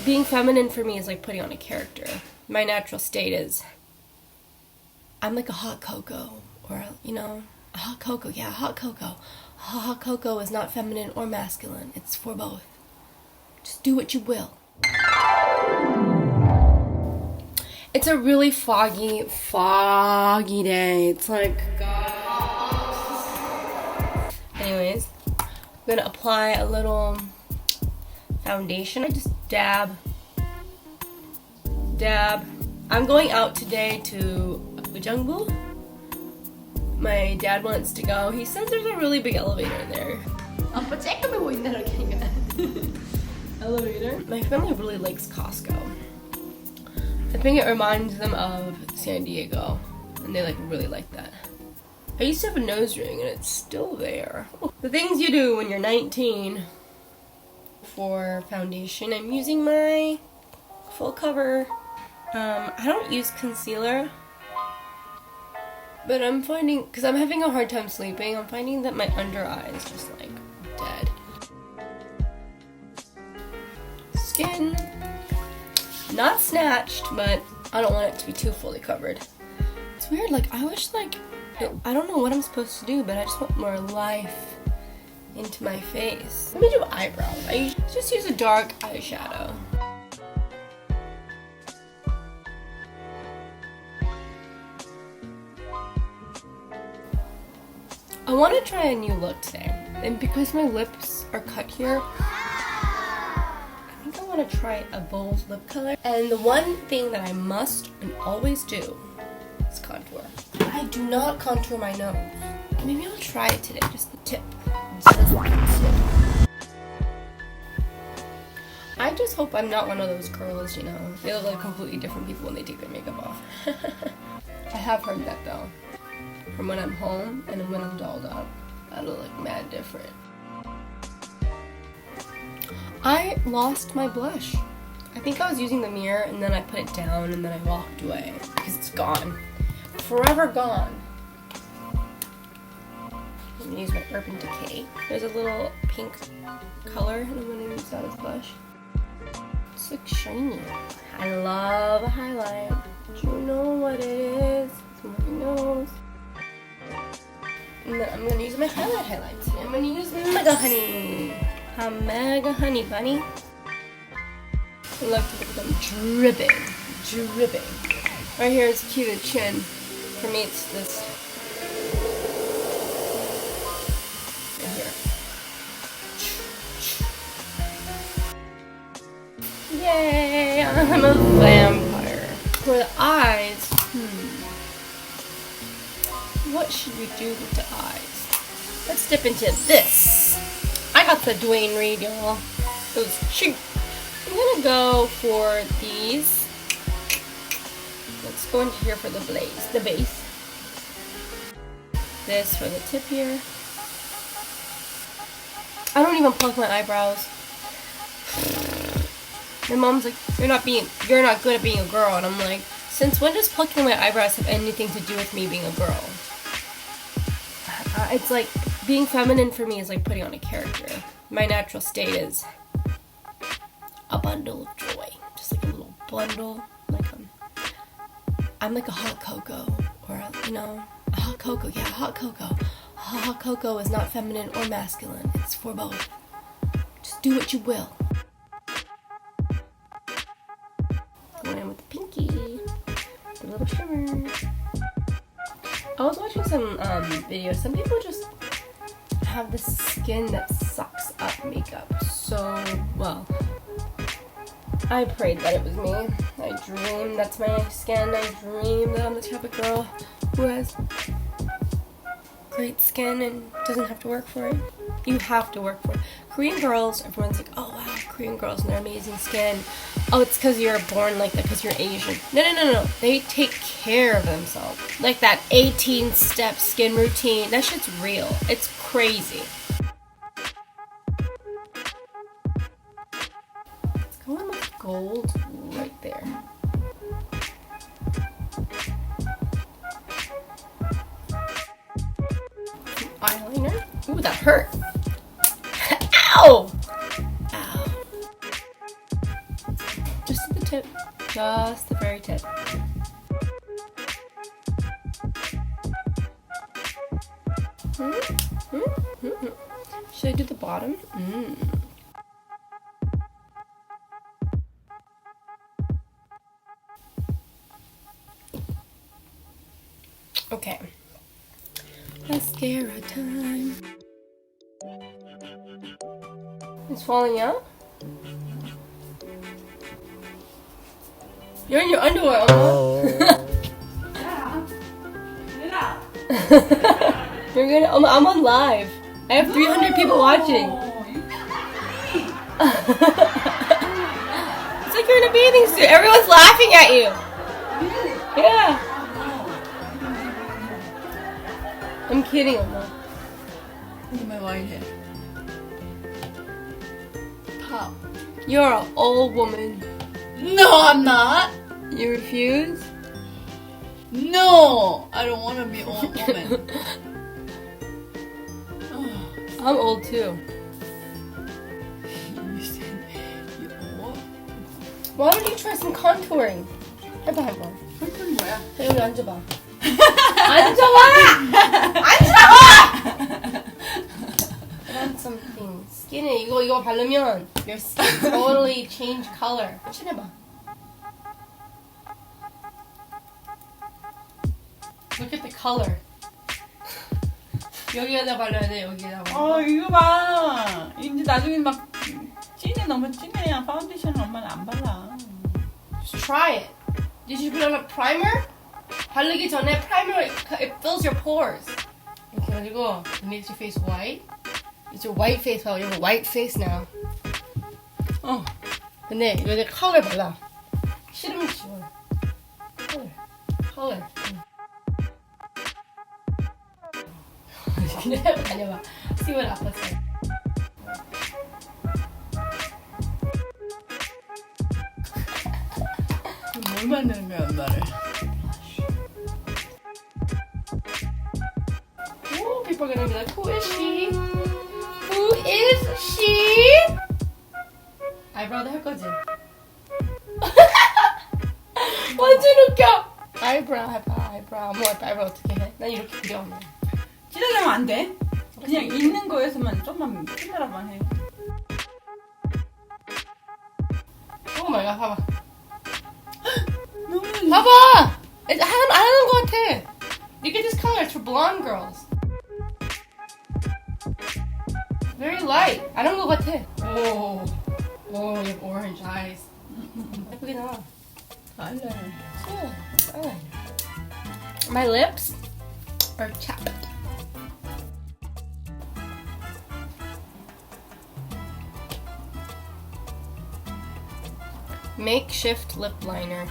being feminine for me is like putting on a character. My natural state is I'm like a hot cocoa, or, you know, a hot cocoa. Yeah, hot cocoa. Hot cocoa is not feminine or masculine. It's for both. Just do what you will. It's a really foggy day. It's like, God. Anyways, I'm gonna apply a little foundation. I just dab. I'm going out today to Ujungbu. My dad wants to go. He says there's a really big elevator there. Elevator. My family really likes Costco. I think it reminds them of San Diego, and they like really like that. I used to have a nose ring and it's still there. The things you do when you're 19. For foundation, I'm using my full cover. I don't use concealer, but I'm finding, because I'm having a hard time sleeping, I'm finding that my under eye is just like dead. Skin, not snatched, but I don't want it to be too fully covered. It's weird, like I wish like, I don't know what I'm supposed to do, but I just want more life into my face. Let me do eyebrows. I just use a dark eyeshadow. I want to try a new look today, and because my lips are cut here, I think I want to try a bold lip color. And the one thing that I must and always do is contour. I do not contour my nose. Maybe I'll try it today, just the tip. I just hope I'm not one of those girls, you know. They look like completely different people when they take their makeup off. I have heard that though. From when I'm home and when I'm dolled up, I look like mad different. I lost my blush. I think I was using the mirror and then I put it down and then I walked away because it's gone. Forever gone. I'm gonna use my Urban Decay. There's a little pink color and I'm gonna use that as blush. It's like shiny. I love a highlight. Do you know what it is? It's my nose. And then I'm gonna use my highlights. I'm gonna use Mega Honey. A Mega Honey Bunny. I love to look at them dripping. Right here is cute chin. For me, it's this. Right here. Yay! I'm a vampire. For the eyes, what should we do with the eyes? Let's dip into this. I got the Dwayne Reed, y'all. It was cheap. I'm gonna go for these. Let's go into here for the base. This for the tip here. I don't even pluck my eyebrows. My mom's like, you're not good at being a girl, and I'm like, since when does plucking my eyebrows have anything to do with me being a girl? It's like, being feminine for me is like putting on a character. My natural state is a bundle of joy. Just like a little bundle. Like I'm like a hot cocoa. Or, you know, a hot cocoa. Yeah, hot cocoa. Hot cocoa is not feminine or masculine. It's for both. Just do what you will. Going in with the pinky. The little shimmer. I was watching some videos. Some people just have the skin that sucks up makeup so well. I prayed that it was me. I dreamed that's my skin. I dream that I'm the type of girl who has great skin and doesn't have to work for it. You have to work for it. Korean girls, everyone's like, oh wow, Korean girls and their amazing skin. Oh, it's because you're born like that, because you're Asian. No. They take care of themselves. Like that 18-step skin routine. That shit's real. It's crazy. Let's go in with gold right there. Eyeliner. Ooh, that hurt. Ow! Ow. tip. Just the very tip. Should I do the bottom? Okay. Mascara time. It's falling out? You're in your underwear, Oma. You're gonna. I'm on live. I have 300 people watching. It's like you're in a bathing suit. Everyone's laughing at you. Yeah. I'm kidding, Oma. Look at my white hair. Pop. You're an old woman. No, I'm not. You refuse? No, I don't want to be old woman. I'm old too. You said you old? Why don't you try some contouring? 해봐. 그건 뭐야? 자, 여기 앉아봐. 앉아봐! 앉아봐! Want something. skin에 이거 바르면 your skin totally change color. 칠해봐. Look at the color. 여기에다 발라야 돼, 여기에다 발라. 이거 봐. 이제 나중에 막 진해 너무 진해야 파운데이션을 엄마는 안 발라. Just try it. Did you put on a primer? 바르기 전에 primer, it fills your pores. 이렇게 해가지고 it makes your face white. It's your white face. Wow, you have a white face now. 근데 여기 컬러 발라. 싫으면 지워. 컬러. 그냥 다녀봐. See what happens. 뭘 만드는 거야, 엄마를? Ooh, people are gonna be like, who is she? Who is she? 아이브로우도 할 거지? 완전 웃겨! 아이브로우 해봐, 아이브로우. 뭐 아이브로우 어떻게 해? 난 이렇게 그려. 찢어지면 안 돼. 그냥 있는 거에서만 좀만 핀다라만 해. 오 마이 갓, 봐봐. 너무 봐봐! 안 하는 거 같아. Look at this color, it's for blonde girls. Very light. 안 한 거 같아. 오, you have orange eyes. 예쁘게 나와. eyeliner. Yeah, eyeliner. My lips are chapped. Makeshift lip liner.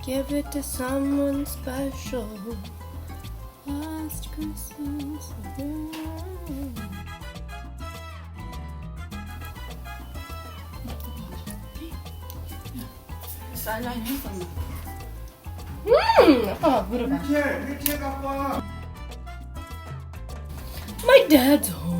Give it to someone special. Last Christmas. eyeliner 했었나? 아빠 물어봐. 휠체어 갖고 와. My dad's home.